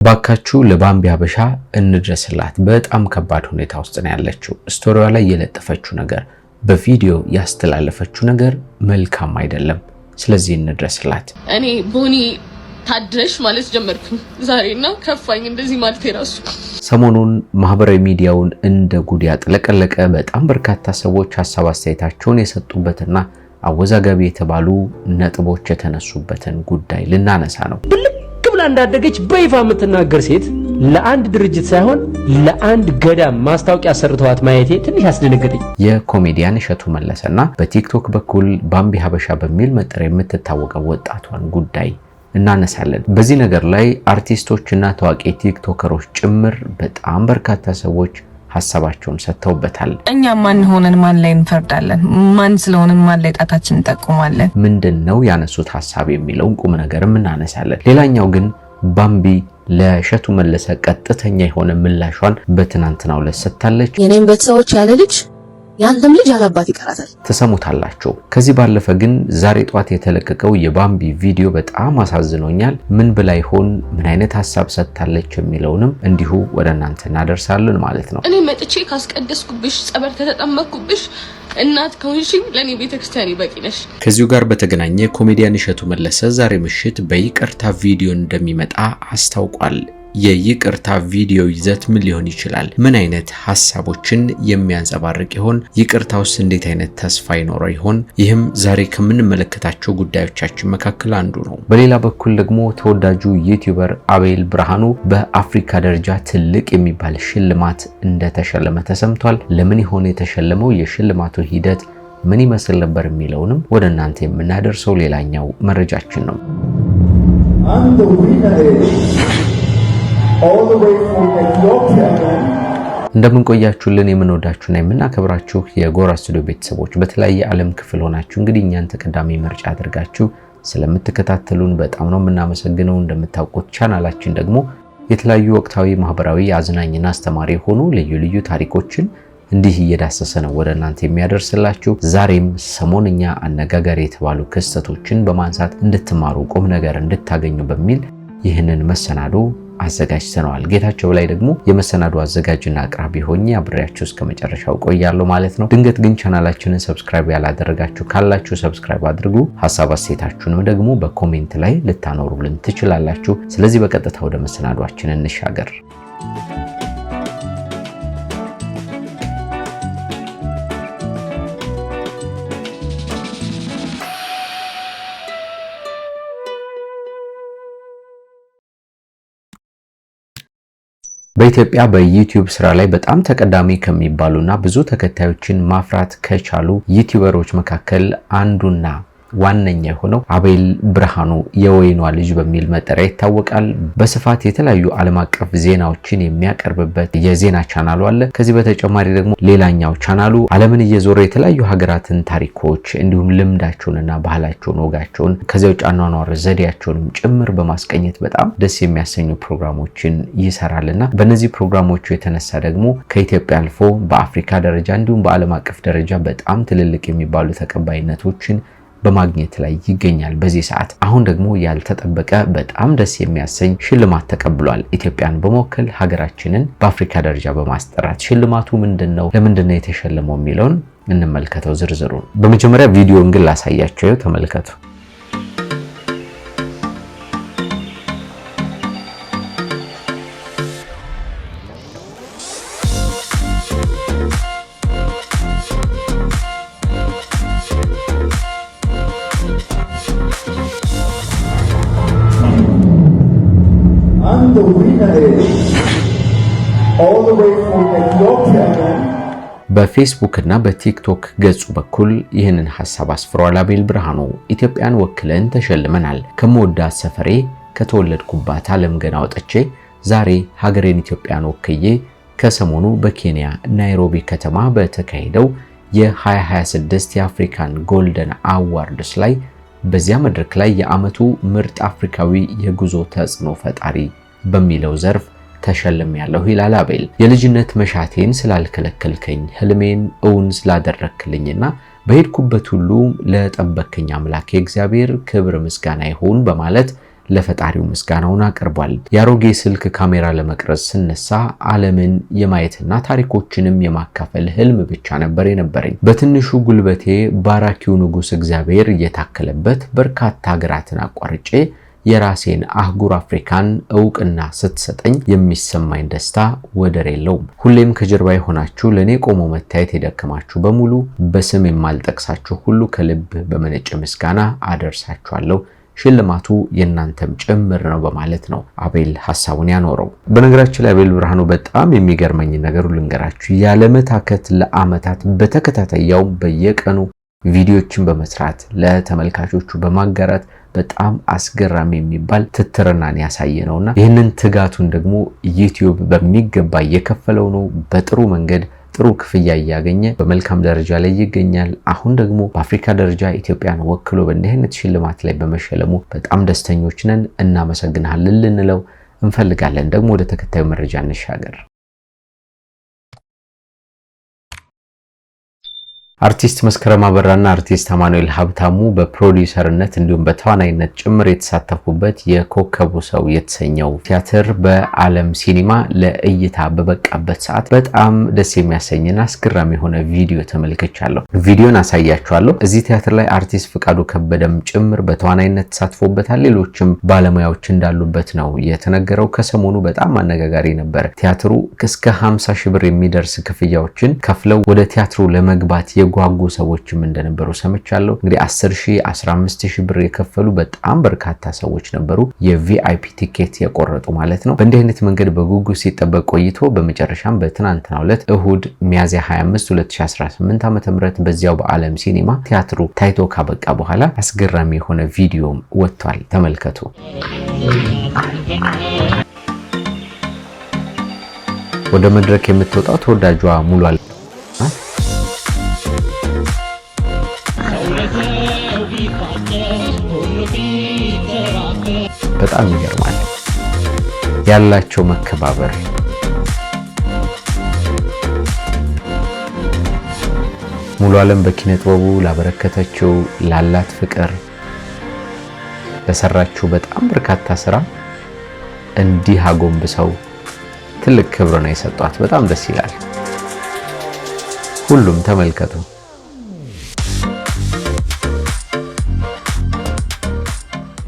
ባካችሁ ለባምቢ ሀበሻ እንድረስላት። በጣም ከባድ ሁኔታ ውስጥ ነው ያለችው። ስቶሪዋ ላይ የለጠፈችው ነገር፣ በቪዲዮ ያስተላለፈችው ነገር መልካም አይደለም። ስለዚህ እንድረስላት። እኔ ቦኒ ታድረሽ ማለት ጀመርኩኝ ዛሬና ከፋኝ እንደዚህ ማለት የራሱ። ሰሞኑን ማህበራዊ ሚዲያውን እንደ ጉድ ያጥለቀለቀ በጣም በርካታ ሰዎች ሀሳብ አስተያየታቸውን የሰጡበትና አወዛጋቢ የተባሉ ነጥቦች የተነሱበትን ጉዳይ ልናነሳ ነው። ብላ እንዳደገች በይፋ የምትናገር ሴት ለአንድ ድርጅት ሳይሆን ለአንድ ገዳም ማስታወቂያ ሰርተዋት ማየቴ ትንሽ አስደነገጠኝ። የኮሜዲያን እሸቱ መለሰና በቲክቶክ በኩል ባምቢ ሀበሻ በሚል መጠሪያ የምትታወቀው ወጣቷን ጉዳይ እናነሳለን። በዚህ ነገር ላይ አርቲስቶችና ታዋቂ ቲክቶከሮች ጭምር በጣም በርካታ ሰዎች ሐሳባቸውን ሰጥተውበታል። እኛ ማን ሆነን ማን ላይ እንፈርዳለን? ማን ስለሆነን ማን ላይ ጣታችንን እንጠቁማለን? ምንድነው ያነሱት ሐሳብ የሚለውን ቁም ነገርም እናነሳለን። ሌላኛው ግን ባምቢ ለእሸቱ መለሰ ቀጥተኛ የሆነ ምላሿን በትናንትናው ዕለት ሰጥታለች። የኔም ቤተሰቦች ያለ ልጅ ያንተም ልጅ አላባት ይቀራታል፣ ተሰሙታላችሁ። ከዚህ ባለፈ ግን ዛሬ ጧት የተለቀቀው የባምቢ ቪዲዮ በጣም አሳዝኖኛል። ምን ብላ ይሆን፣ ምን አይነት ሐሳብ ሰጥታለች የሚለውንም እንዲሁ ወደ እናንተ እናደርሳለን ማለት ነው። እኔ መጥቼ ካስቀደስኩብሽ፣ ጸበል ከተጠመቅኩብሽ፣ እናት ከሆንሽኝ ለኔ ቤተክርስቲያን በቂ ነሽ። ከዚሁ ጋር በተገናኘ ኮሜዲያን እሸቱ መለሰ ዛሬ ምሽት በይቅርታ ቪዲዮ እንደሚመጣ አስታውቋል። የይቅርታ ቪዲዮ ይዘት ምን ሊሆን ይችላል? ምን አይነት ሐሳቦችን የሚያንጸባርቅ ይሆን? ይቅርታውስ እንዴት አይነት ተስፋ ይኖረው ይሆን? ይህም ዛሬ ከምንመለከታቸው ጉዳዮቻችን መካከል አንዱ ነው። በሌላ በኩል ደግሞ ተወዳጁ ዩቲዩበር አቤል ብርሃኑ በአፍሪካ ደረጃ ትልቅ የሚባል ሽልማት እንደተሸለመ ተሰምቷል። ለምን ይሆን የተሸለመው? የሽልማቱ ሂደት ምን ይመስል ነበር የሚለውንም ወደ እናንተ የምናደርሰው ሌላኛው መረጃችን ነው። እንደምን ቆያችሁልን? የምንወዳችሁና የምናከብራችሁ የጎራ ስቱዲዮ ቤተሰቦች በተለያየ ዓለም ክፍል ሆናችሁ እንግዲህ እኛን ተቀዳሚ ምርጫ አድርጋችሁ ስለምትከታተሉን በጣም ነው የምናመሰግነው። እንደምታውቁት ቻናላችን ደግሞ የተለያዩ ወቅታዊ፣ ማህበራዊ፣ አዝናኝና አስተማሪ የሆኑ ልዩ ልዩ ታሪኮችን እንዲህ እየዳሰሰ ነው ወደ እናንተ የሚያደርስላችሁ። ዛሬም ሰሞንኛ አነጋጋሪ የተባሉ ክስተቶችን በማንሳት እንድትማሩ፣ ቁም ነገር እንድታገኙ በሚል ይህንን መሰናዶ አዘጋጅተናል። ጌታቸው በላይ ደግሞ የመሰናዶ አዘጋጅና አቅራቢ ሆኜ አብሬያችሁ እስከ መጨረሻው ቆያለሁ ማለት ነው። ድንገት ግን ቻናላችንን ሰብስክራይብ ያላደረጋችሁ ካላችሁ ሰብስክራይብ አድርጉ። ሐሳብ አስተያየታችሁንም ደግሞ በኮሜንት ላይ ልታኖሩልን ትችላላችሁ። ስለዚህ በቀጥታ ወደ መሰናዷችን እንሻገር። በኢትዮጵያ በዩቲዩብ ስራ ላይ በጣም ተቀዳሚ ከሚባሉና ብዙ ተከታዮችን ማፍራት ከቻሉ ዩቲዩበሮች መካከል አንዱና ዋነኛ የሆነው አቤል ብርሃኑ የወይኗ ልጅ በሚል መጠሪያ ይታወቃል። በስፋት የተለያዩ ዓለም አቀፍ ዜናዎችን የሚያቀርብበት የዜና ቻናሉ አለ። ከዚህ በተጨማሪ ደግሞ ሌላኛው ቻናሉ ዓለምን እየዞረ የተለያዩ ሀገራትን ታሪኮች እንዲሁም ልምዳቸውንና ባህላቸውን፣ ወጋቸውን ከዚያው አኗኗር ዘዴያቸውንም ጭምር በማስቀኘት በጣም ደስ የሚያሰኙ ፕሮግራሞችን ይሰራልና በእነዚህ ፕሮግራሞቹ የተነሳ ደግሞ ከኢትዮጵያ አልፎ በአፍሪካ ደረጃ እንዲሁም በዓለም አቀፍ ደረጃ በጣም ትልልቅ የሚባሉ ተቀባይነቶችን በማግኘት ላይ ይገኛል። በዚህ ሰዓት አሁን ደግሞ ያልተጠበቀ በጣም ደስ የሚያሰኝ ሽልማት ተቀብሏል። ኢትዮጵያን በመወከል ሀገራችንን በአፍሪካ ደረጃ በማስጠራት ሽልማቱ ምንድነው? ለምንድነው የተሸለመው የሚለውን እንመልከተው ዝርዝሩን። በመጀመሪያ ቪዲዮን ግን ላሳያችሁ፣ ተመልከቱ። በፌስቡክ እና በቲክቶክ ገጹ በኩል ይህንን ሐሳብ አስፍሯል። አቤል ብርሃኑ ኢትዮጵያን ወክለን ተሸልመናል። ከመወዳት ሰፈሬ ከተወለድኩባት ዓለም ገና ወጥቼ ዛሬ ሀገሬን ኢትዮጵያን ወክዬ ከሰሞኑ በኬንያ ናይሮቢ ከተማ በተካሄደው የ2026 የአፍሪካን ጎልደን አዋርድስ ላይ በዚያ መድረክ ላይ የዓመቱ ምርጥ አፍሪካዊ የጉዞ ተጽዕኖ ፈጣሪ በሚለው ዘርፍ ተሸልም ያለው ይላል አቤል። የልጅነት መሻቴን ስላልከለከልከኝ፣ ህልሜን እውን ስላደረክልኝና በሄድኩበት ሁሉ ለጠበከኝ አምላክ የእግዚአብሔር ክብር ምስጋና ይሁን በማለት ለፈጣሪው ምስጋናውን አቅርቧል። የአሮጌ ስልክ ካሜራ ለመቅረጽ ስነሳ ዓለምን የማየትና ታሪኮችንም የማካፈል ህልም ብቻ ነበር የነበረኝ። በትንሹ ጉልበቴ ባራኪው ንጉስ እግዚአብሔር እየታከለበት በርካታ ሀገራትን አቋርጬ የራሴን አህጉር አፍሪካን እውቅና ስትሰጠኝ የሚሰማኝ ደስታ ወደር የለውም። ሁሌም ከጀርባ የሆናችሁ ለኔ ቆሞ መታየት የደከማችሁ በሙሉ በስም የማልጠቅሳችሁ ሁሉ ከልብ በመነጨ ምስጋና አደርሳችኋለሁ። ሽልማቱ የናንተም ጭምር ነው በማለት ነው አቤል ሐሳቡን ያኖረው። በነገራችን ላይ አቤል ብርሃኑ በጣም የሚገርመኝ ነገር ልንገራችሁ። ያለመታከት ለአመታት በተከታታይው በየቀኑ ቪዲዮዎችን በመስራት ለተመልካቾቹ በማጋራት በጣም አስገራሚ የሚባል ትትርናን ያሳየ ነውና ይህንን ትጋቱን ደግሞ ዩቲዩብ በሚገባ እየከፈለው ነው። በጥሩ መንገድ ጥሩ ክፍያ እያገኘ በመልካም ደረጃ ላይ ይገኛል። አሁን ደግሞ በአፍሪካ ደረጃ ኢትዮጵያን ወክሎ በእንዲህ አይነት ሽልማት ላይ በመሸለሙ በጣም ደስተኞች ነን። እናመሰግናለን ልንለው እንፈልጋለን። ደግሞ ወደ ተከታዩ መረጃ እንሻገር። አርቲስት መስከረም አበራና አርቲስት አማኑኤል ሀብታሙ በፕሮዲዩሰርነት እንዲሁም በተዋናይነት ጭምር የተሳተፉበት የኮከቡ ሰው የተሰኘው ቲያትር በዓለም ሲኒማ ለእይታ በበቃበት ሰዓት በጣም ደስ የሚያሰኝና አስገራሚ የሆነ ቪዲዮ ተመልክቻለሁ። ቪዲዮን አሳያችኋለሁ። እዚህ ቲያትር ላይ አርቲስት ፍቃዱ ከበደም ጭምር በተዋናይነት ተሳትፎበታል። ሌሎችም ባለሙያዎች እንዳሉበት ነው የተነገረው። ከሰሞኑ በጣም አነጋጋሪ ነበር። ቲያትሩ እስከ 50 ሺህ ብር የሚደርስ ክፍያዎችን ከፍለው ወደ ቲያትሩ ለመግባት ጓጉ ሰዎችም እንደነበሩ ሰምቻለሁ። እንግዲህ 10 ሺህ 15 ሺህ ብር የከፈሉ በጣም በርካታ ሰዎች ነበሩ፣ የቪአይፒ ቲኬት የቆረጡ ማለት ነው። በእንዲህ አይነት መንገድ በጉጉት ሲጠበቅ ቆይቶ በመጨረሻም በትናንትናው ዕለት እሁድ ሚያዝያ 25 2018 ዓ.ም በዚያው በዓለም ሲኒማ ቲያትሩ ታይቶ ካበቃ በኋላ አስገራሚ የሆነ ቪዲዮም ወጥቷል። ተመልከቱ። ወደ መድረክ የምትወጣው ተወዳጇ ሙሉ አለም በጣም ይገርማል ያላቸው መከባበር። ሙሉ ዓለም በኪነ ጥበቡ ላበረከተችው ላላት ፍቅር ለሰራችው በጣም በርካታ ስራ እንዲህ አጎንብሰው ትልቅ ክብር ነው የሰጧት። በጣም ደስ ይላል። ሁሉም ተመልከቱ።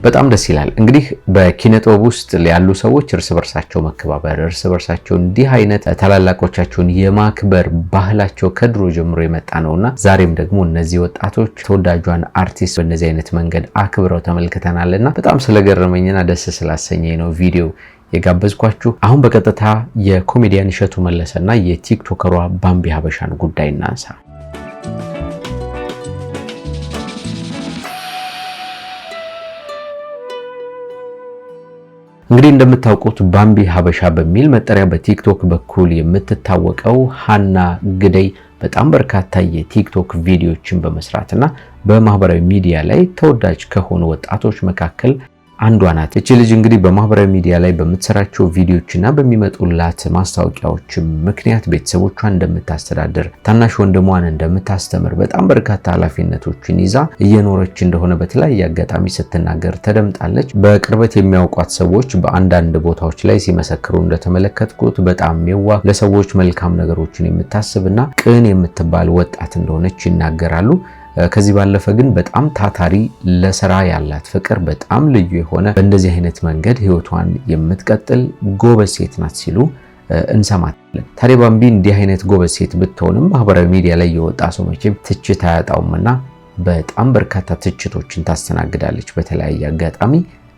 በጣም ደስ ይላል። እንግዲህ በኪነ ጥበብ ውስጥ ያሉ ሰዎች እርስ በርሳቸው መከባበር፣ እርስ በርሳቸው እንዲህ አይነት ታላላቆቻቸውን የማክበር ባህላቸው ከድሮ ጀምሮ የመጣ ነውና ዛሬም ደግሞ እነዚህ ወጣቶች ተወዳጇን አርቲስት በእነዚህ አይነት መንገድ አክብረው ተመልክተናልና በጣም ስለገረመኝና ደስ ስላሰኘኝ ነው ቪዲዮ የጋበዝኳችሁ። አሁን በቀጥታ የኮሜዲያን እሸቱ መለሰና የቲክቶከሯ ባምቢ ሀበሻን ጉዳይ እናንሳ። እንግዲህ እንደምታውቁት ባምቢ ሀበሻ በሚል መጠሪያ በቲክቶክ በኩል የምትታወቀው ሀና ግደይ በጣም በርካታ የቲክቶክ ቪዲዮዎችን በመስራትና በማህበራዊ ሚዲያ ላይ ተወዳጅ ከሆኑ ወጣቶች መካከል አንዷ ናት። እቺ ልጅ እንግዲህ በማህበራዊ ሚዲያ ላይ በምትሰራቸው ቪዲዮዎችና በሚመጡላት ማስታወቂያዎች ምክንያት ቤተሰቦቿን እንደምታስተዳድር፣ ታናሽ ወንድሟን እንደምታስተምር፣ በጣም በርካታ ኃላፊነቶችን ይዛ እየኖረች እንደሆነ በተለያየ አጋጣሚ ስትናገር ተደምጣለች። በቅርበት የሚያውቋት ሰዎች በአንዳንድ ቦታዎች ላይ ሲመሰክሩ እንደተመለከትኩት በጣም የዋህ፣ ለሰዎች መልካም ነገሮችን የምታስብና ቅን የምትባል ወጣት እንደሆነች ይናገራሉ። ከዚህ ባለፈ ግን በጣም ታታሪ፣ ለስራ ያላት ፍቅር በጣም ልዩ የሆነ በእንደዚህ አይነት መንገድ ህይወቷን የምትቀጥል ጎበዝ ሴት ናት ሲሉ እንሰማለን። ታዲያ ባምቢ እንዲህ አይነት ጎበዝ ሴት ብትሆንም ማህበራዊ ሚዲያ ላይ የወጣ ሰው መቼም ትችት አያጣውምና በጣም በርካታ ትችቶችን ታስተናግዳለች። በተለያየ አጋጣሚ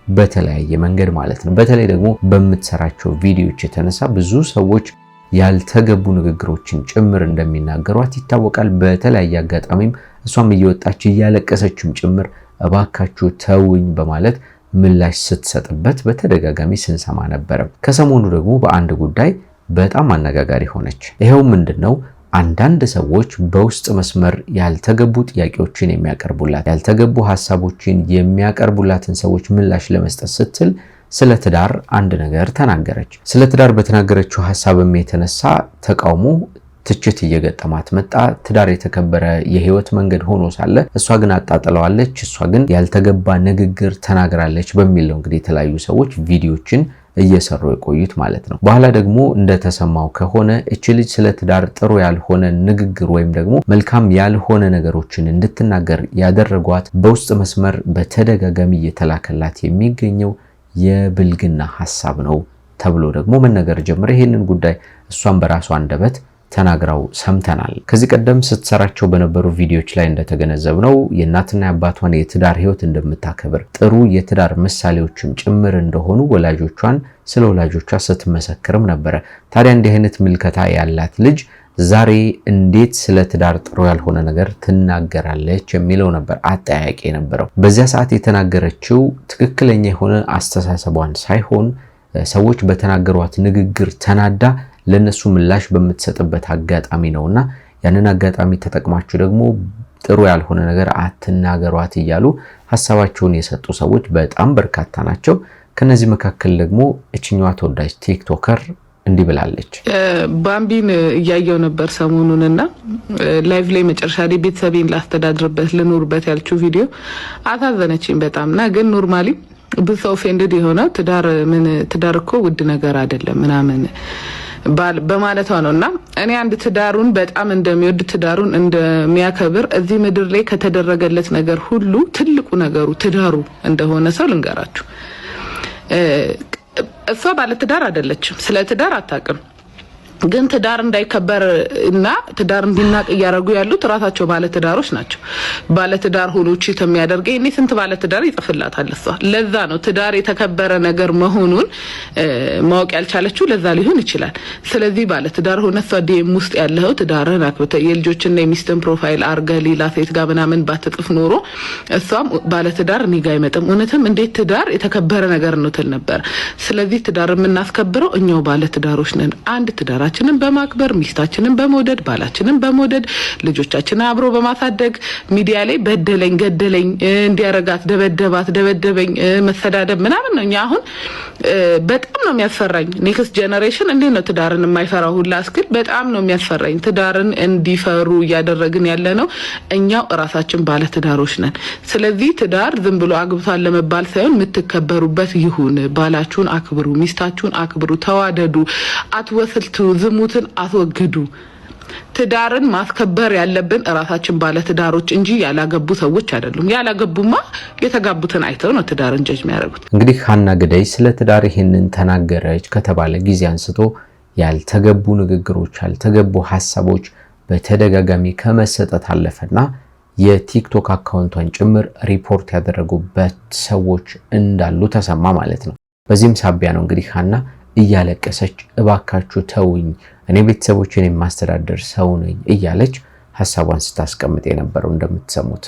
በተለያየ መንገድ ማለት ነው። በተለይ ደግሞ በምትሰራቸው ቪዲዮዎች የተነሳ ብዙ ሰዎች ያልተገቡ ንግግሮችን ጭምር እንደሚናገሯት ይታወቃል። በተለያየ አጋጣሚም እሷም እየወጣች እያለቀሰችም ጭምር እባካችሁ ተውኝ በማለት ምላሽ ስትሰጥበት በተደጋጋሚ ስንሰማ ነበር። ከሰሞኑ ደግሞ በአንድ ጉዳይ በጣም አነጋጋሪ ሆነች። ይሄው ምንድነው? አንዳንድ ሰዎች በውስጥ መስመር ያልተገቡ ጥያቄዎችን የሚያቀርቡላት፣ ያልተገቡ ሐሳቦችን የሚያቀርቡላትን ሰዎች ምላሽ ለመስጠት ስትል ስለ ትዳር አንድ ነገር ተናገረች። ስለ ትዳር በተናገረችው ሐሳብም የተነሳ ተቃውሞ ትችት እየገጠማት መጣ። ትዳር የተከበረ የህይወት መንገድ ሆኖ ሳለ እሷ ግን አጣጥለዋለች፣ እሷ ግን ያልተገባ ንግግር ተናግራለች በሚል ነው እንግዲህ የተለያዩ ሰዎች ቪዲዮችን እየሰሩ የቆዩት ማለት ነው። በኋላ ደግሞ እንደተሰማው ከሆነ እቺ ልጅ ስለ ትዳር ጥሩ ያልሆነ ንግግር ወይም ደግሞ መልካም ያልሆነ ነገሮችን እንድትናገር ያደረጓት በውስጥ መስመር በተደጋጋሚ እየተላከላት የሚገኘው የብልግና ሐሳብ ነው ተብሎ ደግሞ መነገር ጀመረ። ይሄንን ጉዳይ እሷን በራሷ አንደበት ተናግራው ሰምተናል። ከዚህ ቀደም ስትሰራቸው በነበሩ ቪዲዮዎች ላይ እንደተገነዘብነው የእናትና የአባቷን የትዳር ህይወት እንደምታከብር ጥሩ የትዳር ምሳሌዎችም ጭምር እንደሆኑ ወላጆቿን ስለ ወላጆቿ ስትመሰክርም ነበረ። ታዲያ እንዲህ አይነት ምልከታ ያላት ልጅ ዛሬ እንዴት ስለ ትዳር ጥሩ ያልሆነ ነገር ትናገራለች የሚለው ነበር አጠያያቂ የነበረው። በዚያ ሰዓት የተናገረችው ትክክለኛ የሆነ አስተሳሰቧን ሳይሆን ሰዎች በተናገሯት ንግግር ተናዳ ለነሱ ምላሽ በምትሰጥበት አጋጣሚ ነውና ያንን አጋጣሚ ተጠቅማችሁ ደግሞ ጥሩ ያልሆነ ነገር አትናገሯት እያሉ ሐሳባቸውን የሰጡ ሰዎች በጣም በርካታ ናቸው። ከነዚህ መካከል ደግሞ እችኛዋ ተወዳጅ ቲክቶከር እንዲህ ብላለች። ባምቢን እያየው ነበር ሰሞኑንና ላይቭ ላይ መጨረሻ ላይ ቤተሰቤን ላስተዳድርበት ልኖርበት ያልችው ቪዲዮ አሳዘነችኝ በጣምና ግን ኖርማሊ ብዙ ሰው ኦፌንድድ የሆነው ትዳር እኮ ውድ ነገር አይደለም ምናምን በማለቷ ነውና እኔ አንድ ትዳሩን በጣም እንደሚወድ ትዳሩን እንደሚያከብር እዚህ ምድር ላይ ከተደረገለት ነገር ሁሉ ትልቁ ነገሩ ትዳሩ እንደሆነ ሰው ልንገራችሁ። እሷ ባለ ትዳር አይደለችም፣ ስለ ትዳር አታውቅም። ግን ትዳር እንዳይከበር እና ትዳር እንዲናቅ እያደረጉ ያሉት ራሳቸው ባለ ትዳሮች ናቸው። ባለ ትዳር ሆኖ ቺት የሚያደርገው እኔ ስንት ባለ ትዳር ይጽፍላታል እሷ። ለዛ ነው ትዳር የተከበረ ነገር መሆኑን ማወቅ ያልቻለችው ለዛ ሊሆን ይችላል። ስለዚህ ባለ ትዳር ሆነ እሷ ዲኤም ውስጥ ያለው ትዳርን አክብተ የልጆችና የሚስትን ፕሮፋይል አርገ ሌላ ሴት ጋር ምናምን ባትጽፍ ኖሮ እሷም ባለ ትዳር እኔ ጋር አይመጣም። እውነትም እንዴት ትዳር የተከበረ ነገር ነው ትል ነበር። ስለዚህ ትዳር የምናስከብረው እኛው ባለ ትዳሮች ነን። አንድ ትዳር ችንን በማክበር ሚስታችንን በመውደድ ባላችንን በመውደድ ልጆቻችንን አብሮ በማሳደግ ሚዲያ ላይ በደለኝ ገደለኝ እንዲያረጋት ደበደበኝ መሰዳደብ ምናምን ነው። እኛ አሁን በጣም ነው የሚያስፈራኝ። ኔክስት ጄነሬሽን እንዴት ነው ትዳርን የማይፈራው ሁላ እስክል በጣም ነው የሚያስፈራኝ። ትዳርን እንዲፈሩ እያደረግን ያለ ነው እኛው ራሳችን ባለ ትዳሮች ነን። ስለዚህ ትዳር ዝም ብሎ አግብቷል ለመባል ሳይሆን የምትከበሩበት ይሁን። ባላችሁን አክብሩ፣ ሚስታችሁን አክብሩ፣ ተዋደዱ፣ አትወስልቱ፣ ዝሙትን አስወግዱ። ትዳርን ማስከበር ያለብን ራሳችን ባለ ትዳሮች እንጂ ያላገቡ ሰዎች አይደሉም። ያላገቡማ የተጋቡትን አይተው ነው ትዳርን ጀጅ የሚያደርጉት። እንግዲህ ሀና ግዳይ ስለ ትዳር ይሄንን ተናገረች ከተባለ ጊዜ አንስቶ ያልተገቡ ንግግሮች፣ ያልተገቡ ሐሳቦች በተደጋጋሚ ከመሰጠት አለፈና የቲክቶክ አካውንቷን ጭምር ሪፖርት ያደረጉበት ሰዎች እንዳሉ ተሰማ ማለት ነው። በዚህም ሳቢያ ነው እንግዲህ ሀና እያለቀሰች እባካችሁ ተውኝ፣ እኔ ቤተሰቦችን የማስተዳደር ሰው ነኝ እያለች ሐሳቧን ስታስቀምጥ የነበረው እንደምትሰሙት።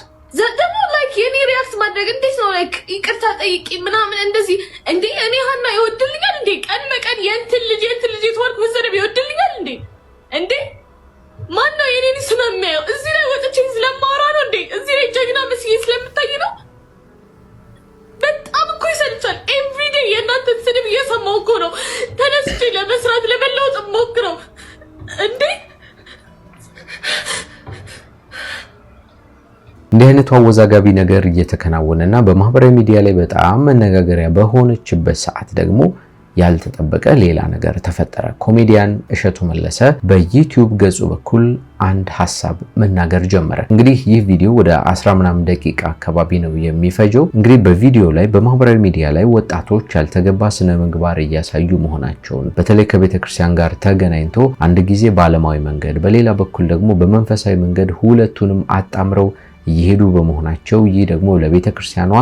ደግሞ ላይክ የኔ ሪአክት ማድረግ እንዴት ነው? ላይክ ይቅርታ ጠይቂ ምናምን እንደዚህ እንዴ? እኔ ሀና ይወድልኛል እንዴ? ቀን በቀን የእንትን ልጅ የተወልኩ መሰደብ ይወድልኛል እንዴ? እንዴ ማን ነው የኔን ስም የሚያየው? እዚህ ላይ ወጥቼ ስለማወራ ነው እንዴ? እዚህ ላይ ጀግና መስዬ ስለምታይ ነው? በጣም እኮ ይሰልቻል። ኤቭሪዴይ የእናንተን ስድብ እየሰማሁ እኮ ነው ተነስቼ ለመስራት ለመለወጥ ሞክረው እንዴ። እንዲህ አይነቱ አወዛጋቢ ነገር እየተከናወነና በማህበራዊ ሚዲያ ላይ በጣም መነጋገሪያ በሆነችበት ሰዓት ደግሞ ያልተጠበቀ ሌላ ነገር ተፈጠረ። ኮሜዲያን እሸቱ መለሰ በዩቲዩብ ገጹ በኩል አንድ ሐሳብ መናገር ጀመረ። እንግዲህ ይህ ቪዲዮ ወደ 10 ምናምን ደቂቃ አካባቢ ነው የሚፈጀው። እንግዲህ በቪዲዮ ላይ በማህበራዊ ሚዲያ ላይ ወጣቶች ያልተገባ ስነ ምግባር እያሳዩ መሆናቸውን በተለይ ከቤተክርስቲያን ጋር ተገናኝቶ አንድ ጊዜ በዓለማዊ መንገድ በሌላ በኩል ደግሞ በመንፈሳዊ መንገድ ሁለቱንም አጣምረው እየሄዱ በመሆናቸው ይህ ደግሞ ለቤተክርስቲያኗ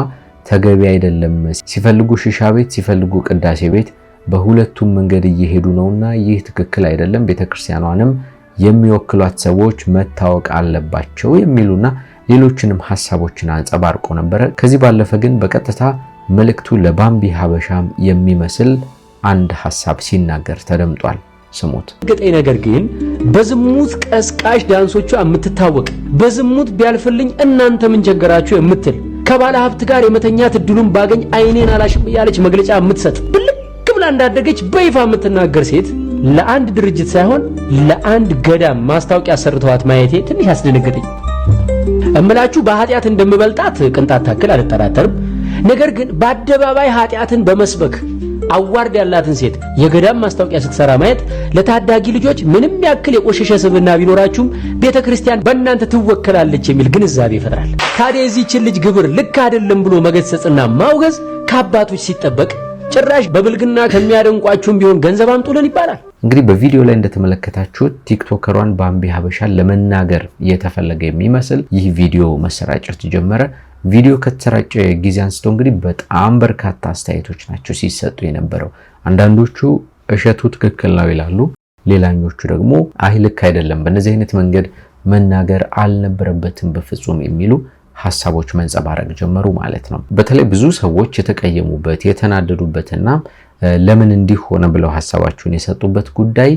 ተገቢ አይደለም። ሲፈልጉ ሺሻ ቤት ሲፈልጉ ቅዳሴ ቤት በሁለቱም መንገድ እየሄዱ ነውና ይህ ትክክል አይደለም፣ ቤተክርስቲያኗንም የሚወክሏት ሰዎች መታወቅ አለባቸው የሚሉና ሌሎችንም ሐሳቦችን አንጸባርቆ ነበር። ከዚህ ባለፈ ግን በቀጥታ መልእክቱ ለባምቢ ሀበሻም የሚመስል አንድ ሐሳብ ሲናገር ተደምጧል። ስሙት። ገጠይ ነገር ግን በዝሙት ቀስቃሽ ዳንሶቿ የምትታወቅ በዝሙት ቢያልፍልኝ እናንተ ምን ቸገራችሁ የምትል ከባለ ሀብት ጋር የመተኛት እድሉን ባገኝ አይኔን አላሽም ያለች መግለጫ የምትሰጥ ብልቅ ብላ እንዳደገች በይፋ የምትናገር ሴት ለአንድ ድርጅት ሳይሆን ለአንድ ገዳም ማስታወቂያ ሰርተዋት ማየቴ ትንሽ አስደነገጠኝ። እምላችሁ በኃጢአት እንደምበልጣት ቅንጣት ታክል አልጠራጠርም። ነገር ግን በአደባባይ ኃጢአትን በመስበክ አዋርድ ያላትን ሴት የገዳም ማስታወቂያ ስትሰራ ማየት ለታዳጊ ልጆች ምንም ያክል የቆሸሸ ስብዕና ቢኖራችሁም ቤተክርስቲያን በእናንተ ትወከላለች የሚል ግንዛቤ ይፈጥራል። ታዲያ የዚህችን ልጅ ግብር ልክ አይደለም ብሎ መገሰጽና ማውገዝ ከአባቶች ሲጠበቅ ጭራሽ በብልግና ከሚያደንቋችሁም ቢሆን ገንዘብ አምጡልን ይባላል። እንግዲህ በቪዲዮ ላይ እንደተመለከታችሁት ቲክቶከሯን ባምቢ ሀበሻን ለመናገር የተፈለገ የሚመስል ይህ ቪዲዮ መሰራጨት ጀመረ። ቪዲዮ ከተሰራጨ ጊዜ አንስቶ እንግዲህ በጣም በርካታ አስተያየቶች ናቸው ሲሰጡ የነበረው። አንዳንዶቹ እሸቱ ትክክል ነው ይላሉ፣ ሌላኞቹ ደግሞ አይ ልክ አይደለም፣ በእነዚህ አይነት መንገድ መናገር አልነበረበትም በፍጹም የሚሉ ሐሳቦች መንጸባረቅ ጀመሩ ማለት ነው። በተለይ ብዙ ሰዎች የተቀየሙበት የተናደዱበትና ለምን እንዲህ ሆነ ብለው ሐሳባቸውን የሰጡበት ጉዳይ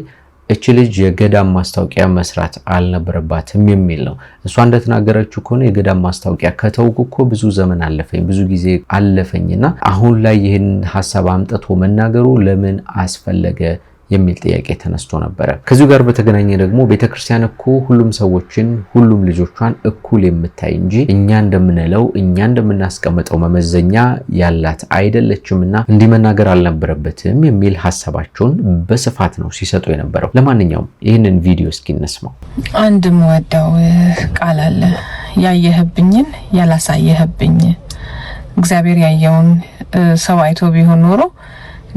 እቺ ልጅ የገዳም ማስታወቂያ መስራት አልነበረባትም የሚል ነው። እሷ እንደተናገረችው ከሆነ የገዳም ማስታወቂያ ከተውኩ እኮ ብዙ ዘመን አለፈኝ፣ ብዙ ጊዜ አለፈኝና አሁን ላይ ይህን ሐሳብ አምጥቶ መናገሩ ለምን አስፈለገ የሚል ጥያቄ ተነስቶ ነበር። ከዚሁ ጋር በተገናኘ ደግሞ ቤተክርስቲያን እኮ ሁሉም ሰዎችን ሁሉም ልጆቿን እኩል የምታይ እንጂ እኛ እንደምንለው እኛ እንደምናስቀምጠው መመዘኛ ያላት አይደለችምና እንዲህ መናገር አልነበረበትም የሚል ሐሳባቸውን በስፋት ነው ሲሰጡ የነበረው። ለማንኛውም ይህንን ቪዲዮ እስኪ እንስማው። አንድ የምወደው ቃል አለ፣ ያየህብኝን ያላሳየህብኝ። እግዚአብሔር ያየውን ሰው አይቶ ቢሆን ኖሮ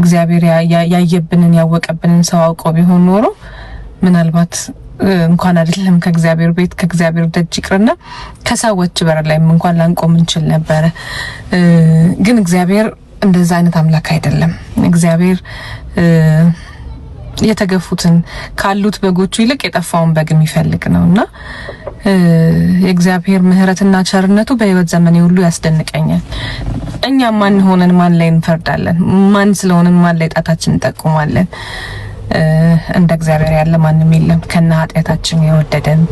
እግዚአብሔር ያየብንን ያወቀብንን ሰው አውቆ ቢሆን ኖሮ ምናልባት እንኳን አይደለም ከእግዚአብሔር ቤት ከእግዚአብሔር ደጅ ይቅርና ከሰዎች በር ላይም እንኳን ላንቆም እንችል ነበር። ግን እግዚአብሔር እንደዛ አይነት አምላክ አይደለም። እግዚአብሔር የተገፉትን ካሉት በጎቹ ይልቅ የጠፋውን በግ የሚፈልግ ነውና የእግዚአብሔር ምሕረትና ቸርነቱ በህይወት ዘመኔ ሁሉ ያስደንቀኛል። እኛ ማን ሆነን ማን ላይ እንፈርዳለን? ማን ስለሆነን ማን ላይ ጣታችንን እንጠቁማለን? እንደ እግዚአብሔር ያለ ማንም የለም። ከነ ኃጢአታችን የወደደን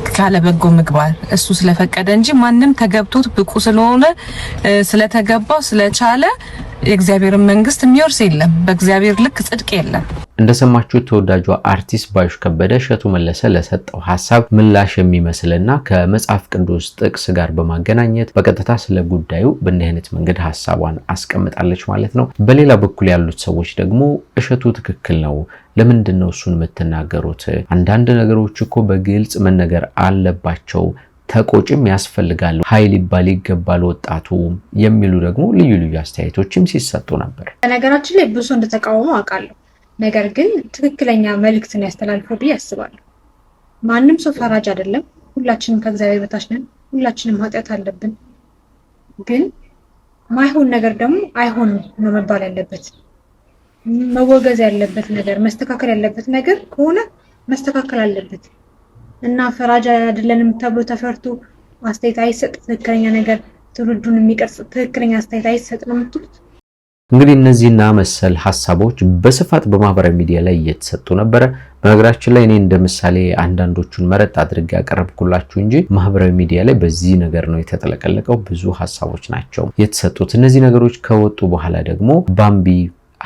ካለ በጎ ምግባር እሱ ስለፈቀደ እንጂ ማንም ተገብቶት ብቁ ስለሆነ ስለተገባው ስለቻለ የእግዚአብሔርን መንግስት የሚወርስ የለም። በእግዚአብሔር ልክ ጽድቅ የለም። እንደሰማችሁት ተወዳጇ አርቲስት ባዩሽ ከበደ እሸቱ መለሰ ለሰጠው ሐሳብ ምላሽ የሚመስልና ከመጽሐፍ ቅዱስ ጥቅስ ጋር በማገናኘት በቀጥታ ስለ ጉዳዩ በእንዲህ አይነት መንገድ ሐሳቧን አስቀምጣለች ማለት ነው። በሌላ በኩል ያሉት ሰዎች ደግሞ እሸቱ ትክክል ነው፣ ለምንድን ነው እሱን የምትናገሩት? አንዳንድ ነገሮች እኮ በግልጽ መነገር አለባቸው፣ ተቆጭም ያስፈልጋሉ፣ ኃይል ይባል ይገባል ወጣቱ የሚሉ ደግሞ ልዩ ልዩ አስተያየቶችም ሲሰጡ ነበር። በነገራችን ላይ ብዙ እንደተቃወሙ አውቃለሁ። ነገር ግን ትክክለኛ መልእክትን ያስተላልፈው ብዬ አስባለሁ። ማንም ሰው ፈራጅ አይደለም። ሁላችንም ከእግዚአብሔር በታች ነን። ሁላችንም ኃጢአት አለብን። ግን ማይሆን ነገር ደግሞ አይሆንም ነው መባል ያለበት። መወገዝ ያለበት ነገር መስተካከል ያለበት ነገር ከሆነ መስተካከል አለበት እና ፈራጅ አይደለንም ተብሎ ተፈርቶ አስተያየት አይሰጥ፣ ትክክለኛ ነገር ትውልዱን የሚቀርጽ ትክክለኛ አስተያየት አይሰጥ ነው የምትሉት? እንግዲህ እነዚህና መሰል ሐሳቦች በስፋት በማህበራዊ ሚዲያ ላይ እየተሰጡ ነበር። በነገራችን ላይ እኔ እንደ ምሳሌ አንዳንዶቹን መረጥ አድርጌ ያቀረብኩላችሁ እንጂ ማህበራዊ ሚዲያ ላይ በዚህ ነገር ነው የተጠለቀለቀው። ብዙ ሐሳቦች ናቸው የተሰጡት። እነዚህ ነገሮች ከወጡ በኋላ ደግሞ ባምቢ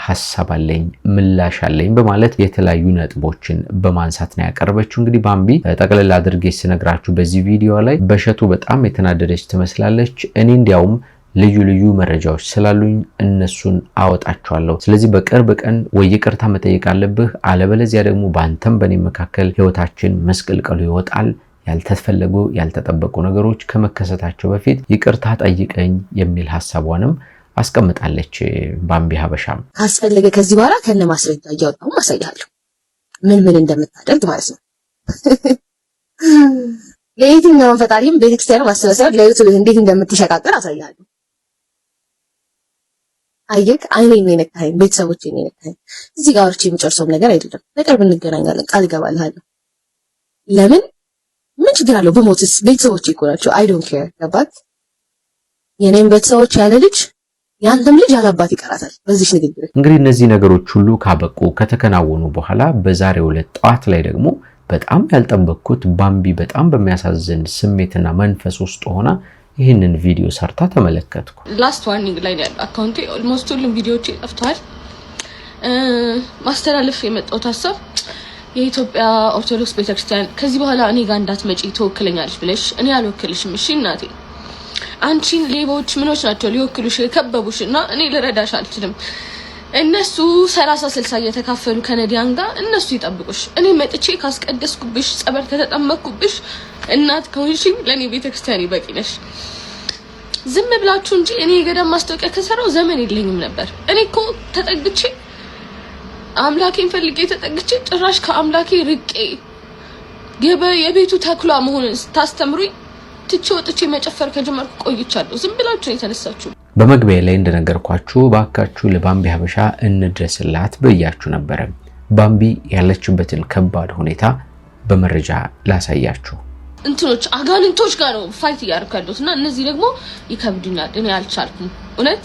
ሐሳብ አለኝ ምላሽ አለኝ በማለት የተለያዩ ነጥቦችን በማንሳት ነው ያቀረበችው። እንግዲህ ባምቢ ጠቅለል አድርጌ ስነግራችሁ በዚህ ቪዲዮ ላይ በእሸቱ በጣም የተናደደች ትመስላለች። እኔ እንዲያውም ልዩ ልዩ መረጃዎች ስላሉኝ እነሱን አወጣቸዋለሁ። ስለዚህ በቅርብ ቀን ወይ ይቅርታ መጠየቅ አለብህ፣ አለበለዚያ ደግሞ በአንተም በእኔ መካከል ህይወታችን መስቀልቀሉ ይወጣል። ያልተፈለጉ ያልተጠበቁ ነገሮች ከመከሰታቸው በፊት ይቅርታ ጠይቀኝ የሚል ሐሳቧንም አስቀምጣለች። ባምቢ ሀበሻም አስፈለገ ከዚህ በኋላ ከነ ማስረጃ እያወጣሁ አሳያለሁ ምን እንደምታደርግ ማለት ነው። ለየትኛውም ፈጣሪም ቤተክርስቲያኑ ማስተሰብ ለዩቱብ እንዴት እንደምትሸቃቀር አሳያለሁ። አየክ አይኔን የነካኸኝ ቤተሰቦቼን የነካኸኝ እዚህ ጋር ወርቼ የምጨርሰው ነገር አይደለም። በቅርብ እንገናኛለን ቃል እገባልሃለሁ። ለምን ምን ችግር አለው በሞትስ? ቤተሰቦቼ እኮ ናቸው። አይ ዶንት ኬር ገባት። የኔም ቤተሰቦች ያለ ልጅ ያንተም ልጅ ያላባት ይቀራታል። በዚህ ንግግር እንግዲህ እነዚህ ነገሮች ሁሉ ካበቁ ከተከናወኑ በኋላ በዛሬው ዕለት ጠዋት ላይ ደግሞ በጣም ያልጠበቅኩት ባምቢ በጣም በሚያሳዝን ስሜትና መንፈስ ውስጥ ሆና ይህንን ቪዲዮ ሰርታ ተመለከትኩ። ላስት ዋርኒንግ ላይ ያለው አካውንቴ ኦልሞስት ሁሉም ቪዲዮዎች ጠፍተዋል። ማስተላለፍ የመጣው ሐሳብ የኢትዮጵያ ኦርቶዶክስ ቤተክርስቲያን ከዚህ በኋላ እኔ ጋር እንዳትመጪ ተወክለኛለሽ ብለሽ እኔ አልወክልሽም። እሺ እናቴ አንቺን ሌቦች ምኖች ናቸው ሊወክሉሽ የከበቡሽና እኔ ልረዳሽ አልችልም። እነሱ 30-60 እየተካፈሉ ከነዲያን ጋር እነሱ ይጠብቁሽ። እኔ መጥቼ ካስቀደስኩብሽ ጸበል ከተጠመቅኩብሽ እናት ከሆንሽኝ ለኔ ቤተክርስቲያን ይበቂ ነሽ። ዝም ብላችሁ እንጂ እኔ የገዳም ማስታወቂያ ከሰራው ዘመን የለኝም ነበር። እኔ እኮ ተጠግቼ አምላኬን ፈልጌ ተጠግቼ ጭራሽ ከአምላኬ ርቄ የቤቱ ተክሏ መሆኑን ታስተምሩኝ ትቼ ወጥቼ መጨፈር ከጀመርኩ ቆይቻለሁ። ዝም ብላችሁ የተነሳችሁ። በመግቢያ ላይ እንደነገርኳችሁ ባካችሁ ለባምቢ ሀበሻ እንድረስላት ብያችሁ ነበር። ባምቢ ያለችበትን ከባድ ሁኔታ በመረጃ ላሳያችሁ። እንትኖች አጋንንቶች ጋር ነው ፋይት እያደረኩት እና እነዚህ ደግሞ ይከብዱኛል። እኔ አልቻልኩም። እውነት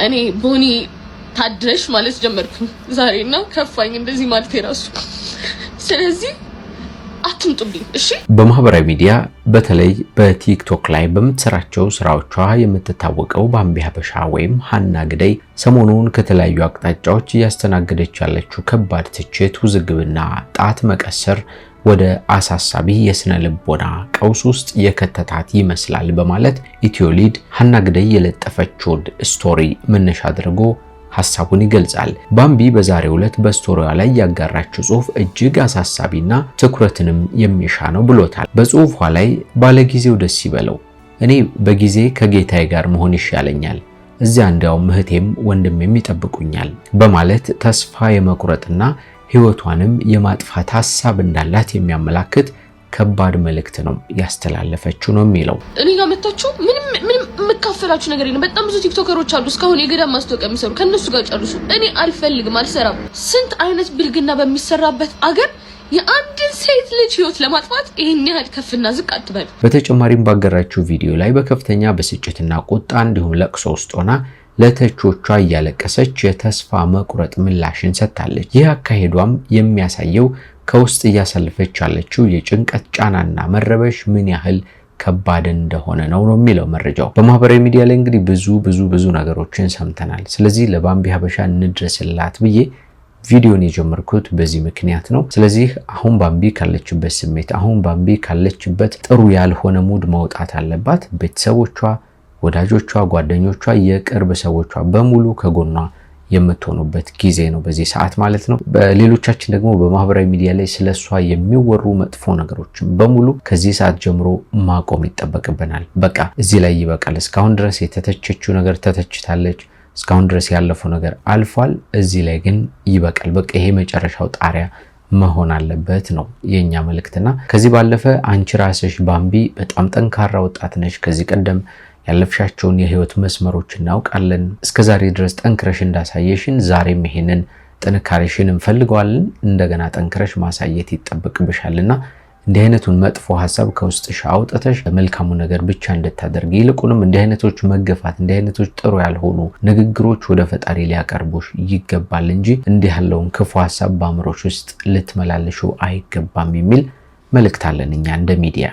እኔ ቦኒ ታድለሽ ማለት ጀመርኩኝ ዛሬና ከፋኝ እንደዚህ ማለት የራሱ። ስለዚህ አትምጡብኝ እሺ። በማህበራዊ ሚዲያ በተለይ በቲክቶክ ላይ በምትሰራቸው ስራዎቿ የምትታወቀው ባምቢ ሀበሻ ወይም ሀና ግደይ ሰሞኑን ከተለያዩ አቅጣጫዎች እያስተናገደች ያለችው ከባድ ትችት፣ ውዝግብና ጣት መቀሰር ወደ አሳሳቢ የስነ ልቦና ቀውስ ውስጥ የከተታት ይመስላል በማለት ኢትዮሊድ ሀና ግደይ የለጠፈችውን ስቶሪ መነሻ አድርጎ ሐሳቡን ይገልጻል። ባምቢ በዛሬው ዕለት በስቶሪዋ ላይ ያጋራችው ጽሑፍ እጅግ አሳሳቢና ትኩረትንም የሚሻ ነው ብሎታል። በጽሑፏ ላይ ባለጊዜው ደስ ይበለው፣ እኔ በጊዜ ከጌታዬ ጋር መሆን ይሻለኛል፣ እዚያ እንዲያውም እህቴም ወንድሜም ይጠብቁኛል በማለት ተስፋ የመቁረጥና ህይወቷንም የማጥፋት ሐሳብ እንዳላት የሚያመላክት ከባድ መልእክት ነው ያስተላለፈችው ነው የሚለው። እኔ ጋር መጣችሁ ምንም የምካፈላችሁ ነገር የለም። በጣም ብዙ ቲክቶከሮች አሉ እስካሁን የገዳም ማስታወቂያ የሚሰሩ፣ ከነሱ ጋር ጨርሱ። እኔ አልፈልግም፣ አልሰራም። ስንት አይነት ብልግና በሚሰራበት አገር የአንድን ሴት ልጅ ህይወት ለማጥፋት ይሄን ያህል ከፍና ዝቅ አትበሉ። በተጨማሪም ባገራችው ቪዲዮ ላይ በከፍተኛ ብስጭትና ቁጣ እንዲሁም ለቅሶ ውስጥ ሆና ለተቾቿ እያለቀሰች የተስፋ መቁረጥ ምላሽን ሰጥታለች። ይህ አካሄዷም የሚያሳየው ከውስጥ እያሳለፈች ያለችው የጭንቀት ጫናና መረበሽ ምን ያህል ከባድ እንደሆነ ነው የሚለው መረጃው። በማህበራዊ ሚዲያ ላይ እንግዲህ ብዙ ነገሮችን ሰምተናል። ስለዚህ ለባምቢ ሀበሻ እንድረስላት ብዬ ቪዲዮን የጀመርኩት በዚህ ምክንያት ነው። ስለዚህ አሁን ባምቢ ካለችበት ስሜት፣ አሁን ባምቢ ካለችበት ጥሩ ያልሆነ ሙድ መውጣት አለባት። ቤተሰቦቿ፣ ወዳጆቿ፣ ጓደኞቿ፣ የቅርብ ሰዎቿ በሙሉ ከጎኗ የምትሆኑበት ጊዜ ነው በዚህ ሰዓት ማለት ነው። በሌሎቻችን ደግሞ በማህበራዊ ሚዲያ ላይ ስለሷ የሚወሩ መጥፎ ነገሮችን በሙሉ ከዚህ ሰዓት ጀምሮ ማቆም ይጠበቅብናል። በቃ እዚህ ላይ ይበቃል። እስካሁን ድረስ የተተቸችው ነገር ተተችታለች። እስካሁን ድረስ ያለፈው ነገር አልፏል። እዚህ ላይ ግን ይበቃል። በቃ ይሄ መጨረሻው ጣሪያ መሆን አለበት ነው የኛ መልእክትና ከዚህ ባለፈ አንቺ ራስሽ ባምቢ በጣም ጠንካራ ወጣት ነሽ። ከዚህ ቀደም ያለፍሻቸውን የህይወት መስመሮች እናውቃለን። እስከዛሬ ድረስ ጠንክረሽ እንዳሳየሽን ዛሬም ይሄንን ጥንካሬሽን እንፈልገዋለን። እንደገና ጠንክረሽ ማሳየት ይጠበቅብሻልና እንዲህ አይነቱን መጥፎ ሐሳብ ከውስጥሽ አውጥተሽ መልካሙ ነገር ብቻ እንድታደርጊ፣ ይልቁንም እንዲህ አይነቶች መገፋት፣ እንዲህ አይነቶች ጥሩ ያልሆኑ ንግግሮች ወደ ፈጣሪ ሊያቀርቡሽ ይገባል እንጂ እንዲህ ያለውን ክፉ ሐሳብ በአእምሮሽ ውስጥ ልትመላለሹ አይገባም የሚል መልእክት አለን እኛ እንደ ሚዲያ።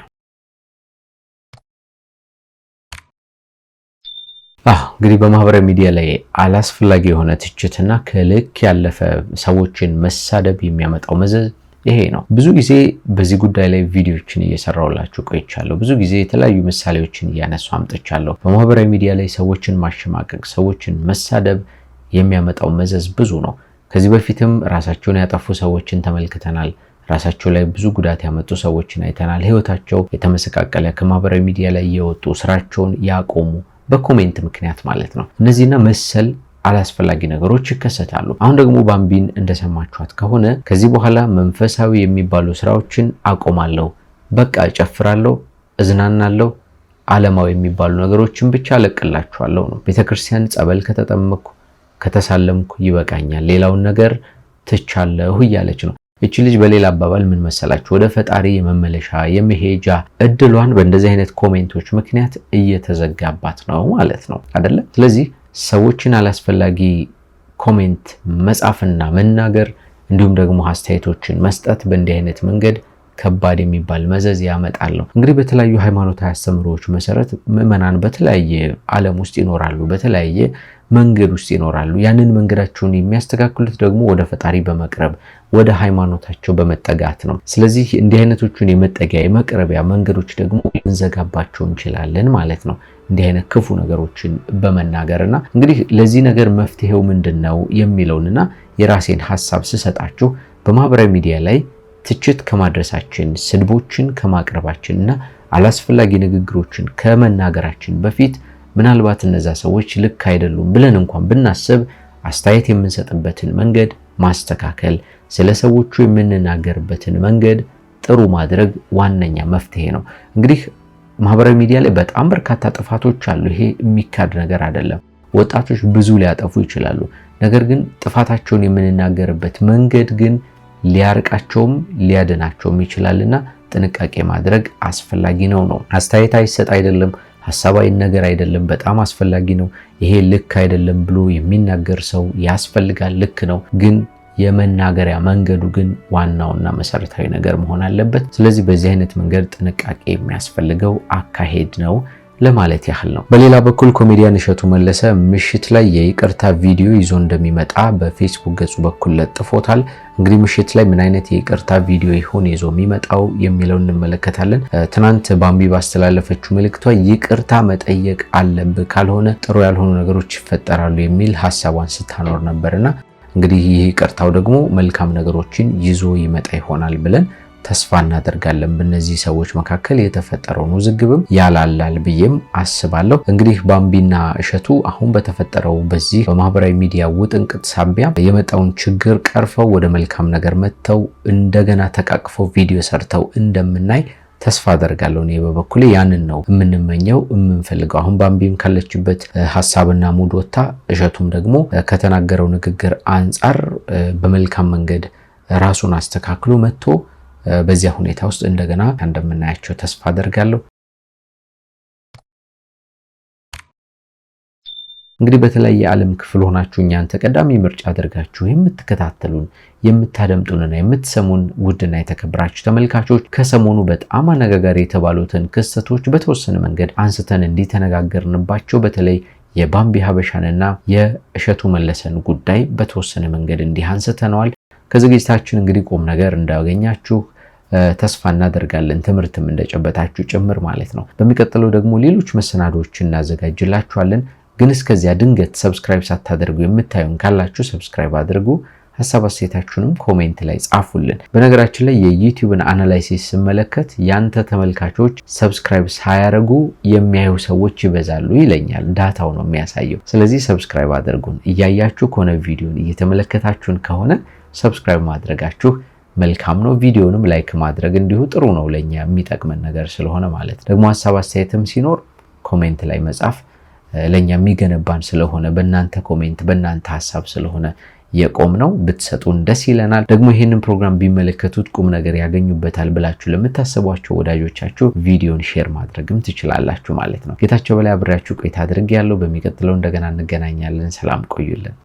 እንግዲህ በማህበራዊ ሚዲያ ላይ አላስፈላጊ የሆነ ትችትና ከልክ ያለፈ ሰዎችን መሳደብ የሚያመጣው መዘዝ ይሄ ነው። ብዙ ጊዜ በዚህ ጉዳይ ላይ ቪዲዮዎችን እየሰራሁላችሁ ቆይቻለሁ። ብዙ ጊዜ የተለያዩ ምሳሌዎችን እያነሱ አምጥቻለሁ። በማህበራዊ ሚዲያ ላይ ሰዎችን ማሸማቀቅ፣ ሰዎችን መሳደብ የሚያመጣው መዘዝ ብዙ ነው። ከዚህ በፊትም ራሳቸውን ያጠፉ ሰዎችን ተመልክተናል። ራሳቸው ላይ ብዙ ጉዳት ያመጡ ሰዎችን አይተናል። ህይወታቸው የተመሰቃቀለ ከማህበራዊ ሚዲያ ላይ የወጡ ስራቸውን ያቆሙ በኮሜንት ምክንያት ማለት ነው። እነዚህና መሰል አላስፈላጊ ነገሮች ይከሰታሉ። አሁን ደግሞ ባምቢን እንደሰማችኋት ከሆነ ከዚህ በኋላ መንፈሳዊ የሚባሉ ስራዎችን አቆማለሁ፣ በቃ እጨፍራለሁ፣ እዝናናለሁ፣ ዓለማዊ የሚባሉ ነገሮችን ብቻ ለቅላችኋለሁ ነው። ቤተክርስቲያን ጸበል ከተጠመቅኩ ከተሳለምኩ ይበቃኛል፣ ሌላውን ነገር ትቻለሁ እያለች ነው። እቺ ልጅ በሌላ አባባል ምን መሰላችሁ? ወደ ፈጣሪ የመመለሻ የመሄጃ እድሏን በእንደዚህ አይነት ኮሜንቶች ምክንያት እየተዘጋባት ነው ማለት ነው አይደለ? ስለዚህ ሰዎችን አላስፈላጊ ኮሜንት መጻፍና መናገር እንዲሁም ደግሞ አስተያየቶችን መስጠት በእንዲህ አይነት መንገድ ከባድ የሚባል መዘዝ ያመጣል። እንግዲህ በተለያዩ ሃይማኖታዊ አስተምሮዎች መሰረት ምዕመናን በተለያየ ዓለም ውስጥ ይኖራሉ፣ በተለያየ መንገድ ውስጥ ይኖራሉ። ያንን መንገዳቸውን የሚያስተካክሉት ደግሞ ወደ ፈጣሪ በመቅረብ ወደ ሃይማኖታቸው በመጠጋት ነው። ስለዚህ እንዲህ አይነቶቹን የመጠጊያ የመቅረቢያ መንገዶች ደግሞ ልንዘጋባቸው እንችላለን ማለት ነው፣ እንዲህ አይነት ክፉ ነገሮችን በመናገርና እንግዲህ ለዚህ ነገር መፍትሄው ምንድነው የሚለውንና የራሴን ሐሳብ ስሰጣችሁ በማህበራዊ ሚዲያ ላይ ትችት ከማድረሳችን ስድቦችን ከማቅረባችንና አላስፈላጊ ንግግሮችን ከመናገራችን በፊት ምናልባት እነዛ ሰዎች ልክ አይደሉም ብለን እንኳን ብናስብ አስተያየት የምንሰጥበትን መንገድ ማስተካከል፣ ስለ ሰዎቹ የምንናገርበትን መንገድ ጥሩ ማድረግ ዋነኛ መፍትሄ ነው። እንግዲህ ማህበራዊ ሚዲያ ላይ በጣም በርካታ ጥፋቶች አሉ። ይሄ የሚካድ ነገር አይደለም። ወጣቶች ብዙ ሊያጠፉ ይችላሉ። ነገር ግን ጥፋታቸውን የምንናገርበት መንገድ ግን ሊያርቃቸውም ሊያድናቸውም ይችላልና ጥንቃቄ ማድረግ አስፈላጊ ነው። አስተያየት አይሰጥ አይደለም፣ ሐሳባዊ ነገር አይደለም፣ በጣም አስፈላጊ ነው። ይሄ ልክ አይደለም ብሎ የሚናገር ሰው ያስፈልጋል፣ ልክ ነው። ግን የመናገሪያ መንገዱ ግን ዋናውና መሰረታዊ ነገር መሆን አለበት። ስለዚህ በዚህ አይነት መንገድ ጥንቃቄ የሚያስፈልገው አካሄድ ነው ለማለት ያህል ነው። በሌላ በኩል ኮሜዲያን እሸቱ መለሰ ምሽት ላይ የይቅርታ ቪዲዮ ይዞ እንደሚመጣ በፌስቡክ ገጹ በኩል ለጥፎታል። እንግዲህ ምሽት ላይ ምን አይነት የይቅርታ ቪዲዮ ይሆን ይዞ የሚመጣው የሚለውን እንመለከታለን። ትናንት ባምቢ ባስተላለፈችው መልእክቷ ይቅርታ መጠየቅ አለብህ፣ ካልሆነ ጥሩ ያልሆኑ ነገሮች ይፈጠራሉ የሚል ሐሳቧን ስታኖር ነበርና እንግዲህ ይህ ይቅርታው ደግሞ መልካም ነገሮችን ይዞ ይመጣ ይሆናል ብለን ተስፋ እናደርጋለን። በእነዚህ ሰዎች መካከል የተፈጠረውን ውዝግብም ያላላል ብዬም አስባለሁ። እንግዲህ ባምቢና እሸቱ አሁን በተፈጠረው በዚህ በማህበራዊ ሚዲያ ውጥንቅጥ ሳቢያ የመጣውን ችግር ቀርፈው ወደ መልካም ነገር መጥተው እንደገና ተቃቅፈው ቪዲዮ ሰርተው እንደምናይ ተስፋ አደርጋለሁ። እኔ በበኩሌ ያንን ነው የምንመኘው የምንፈልገው። አሁን ባምቢም ካለችበት ሐሳብና ሙድ ወጣ፣ እሸቱም ደግሞ ከተናገረው ንግግር አንጻር በመልካም መንገድ ራሱን አስተካክሎ መጥቶ በዚያ ሁኔታ ውስጥ እንደገና እንደምናያቸው ተስፋ አደርጋለሁ። እንግዲህ በተለያየ ዓለም ክፍል ሆናችሁ እኛን ተቀዳሚ ምርጫ አድርጋችሁ የምትከታተሉን የምታደምጡንና የምትሰሙን ውድና የተከበራችሁ ተመልካቾች ከሰሞኑ በጣም አነጋጋሪ የተባሉትን ክስተቶች በተወሰነ መንገድ አንስተን እንዲተነጋገርንባቸው በተለይ የባምቢ ሀበሻንና የእሸቱ መለሰን ጉዳይ በተወሰነ መንገድ እንዲህ አንስተነዋል። ከዝግጅታችን እንግዲህ ቁም ነገር እንዳገኛችሁ ተስፋ እናደርጋለን፣ ትምህርትም እንደጨበጣችሁ ጭምር ማለት ነው። በሚቀጥለው ደግሞ ሌሎች መሰናዶዎችን እናዘጋጅላችኋለን። ግን እስከዚያ ድንገት ሰብስክራይብ ሳታደርጉ የምታዩን ካላችሁ ሰብስክራይብ አድርጉ። ሐሳብ አስተያየታችሁንም ኮሜንት ላይ ጻፉልን። በነገራችን ላይ የዩቲዩብን አናላይሲስ ስመለከት ያንተ ተመልካቾች ሰብስክራይብ ሳያደርጉ የሚያዩ ሰዎች ይበዛሉ ይለኛል። ዳታው ነው የሚያሳየው። ስለዚህ ሰብስክራይብ አድርጉን። እያያችሁ ከሆነ ቪዲዮን እየተመለከታችሁን ከሆነ ሰብስክራይብ ማድረጋችሁ መልካም ነው። ቪዲዮንም ላይክ ማድረግ እንዲሁ ጥሩ ነው፣ ለኛ የሚጠቅመን ነገር ስለሆነ ማለት ነው። ደግሞ ሐሳብ አስተያየትም ሲኖር ኮሜንት ላይ መጻፍ ለኛ የሚገነባን ስለሆነ በእናንተ ኮሜንት በእናንተ ሐሳብ ስለሆነ የቆም ነው ብትሰጡን ደስ ይለናል። ደግሞ ይህንን ፕሮግራም ቢመለከቱት ቁም ነገር ያገኙበታል ብላችሁ ለምታስቧቸው ወዳጆቻችሁ ቪዲዮን ሼር ማድረግም ትችላላችሁ ማለት ነው። ጌታቸው በላይ አብሬያችሁ ቆይታ አድርጌያለሁ። በሚቀጥለው እንደገና እንገናኛለን። ሰላም ቆዩልን።